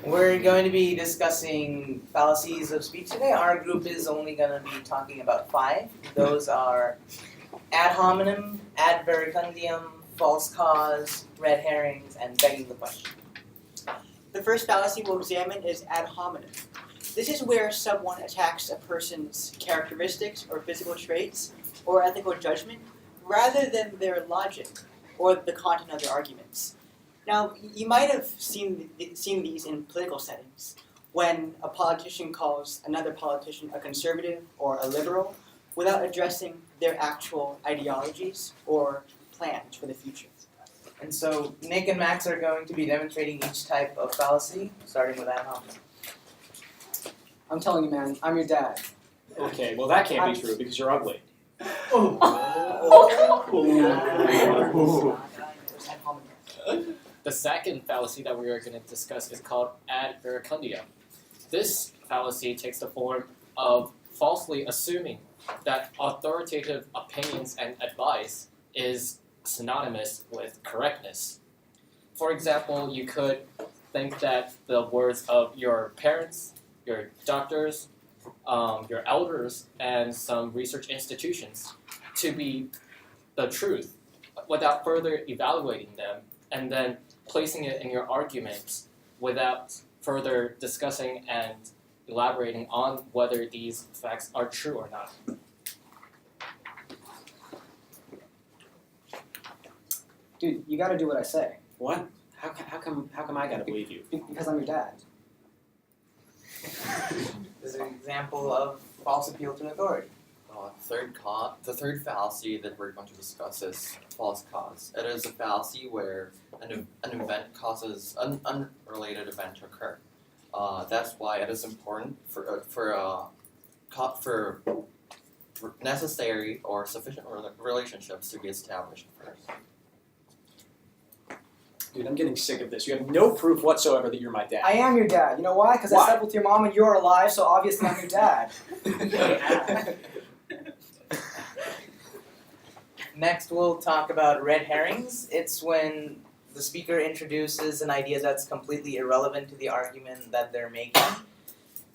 We're going to be discussing fallacies of speech today. Our group is only going to be talking about 5. Those are ad hominem, ad verecundium, false cause, red herrings, and begging the question. The first fallacy we'll examine is ad hominem. This is where someone attacks a person's characteristics or physical traits or ethical judgment rather than their logic or the content of their arguments. Now, you might have seen these in political settings when a politician calls another politician a conservative or a liberal without addressing their actual ideologies or plans for the future. And so Nick and Max are going to be demonstrating each type of fallacy, starting with ad hominem. I'm telling you, man, I'm your dad. Okay, well that can't be true because you're ugly. The second fallacy that we are going to discuss is called ad verecundium. This fallacy takes the form of falsely assuming that authoritative opinions and advice is synonymous with correctness. For example, you could think that the words of your parents, your doctors, your elders, and some research institutions to be the truth without further evaluating them and then placing it in your arguments without further discussing and elaborating on whether these facts are true or not. Dude, you gotta do what I say. What? How come I gotta believe you? Because I'm your dad. This is an example of false appeal to authority. The third fallacy that we're going to discuss is false cause. It is a fallacy where an event causes an unrelated event to occur. That's why it is important for necessary or sufficient relationships to be established first. Dude, I'm getting sick of this. You have no proof whatsoever that you're my dad. I am your dad. You know why? Because I Why? slept with your mom and you're alive, so obviously I'm your dad. Next, we'll talk about red herrings. It's when the speaker introduces an idea that's completely irrelevant to the argument that they're making,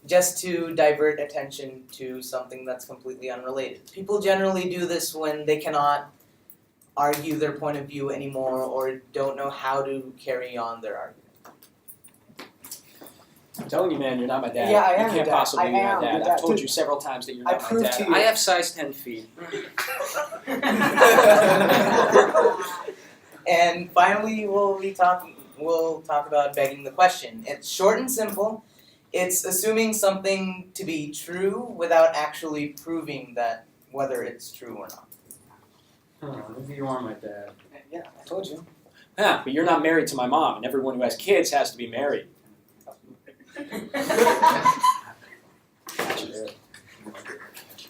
just to divert attention to something that's completely unrelated. People generally do this when they cannot argue their point of view anymore or don't know how to carry on their argument. I'm telling you, man, you're not my dad. Yeah, I am You your can't dad. possibly I be my am dad. your I've dad. told Dude, you several times that you're I not my proved dad. to you. I have size 10 feet. And finally, we'll talk about begging the question. It's short and simple. It's assuming something to be true without actually proving that whether it's true or not. Maybe you are my dad. Yeah, I told you. Huh, but you're not married to my mom, and everyone who has kids has to be married.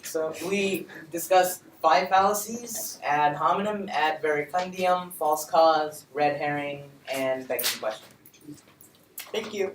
So we discussed 5 fallacies: ad hominem, ad verecundium, false cause, red herring, and begging the question. Thank you.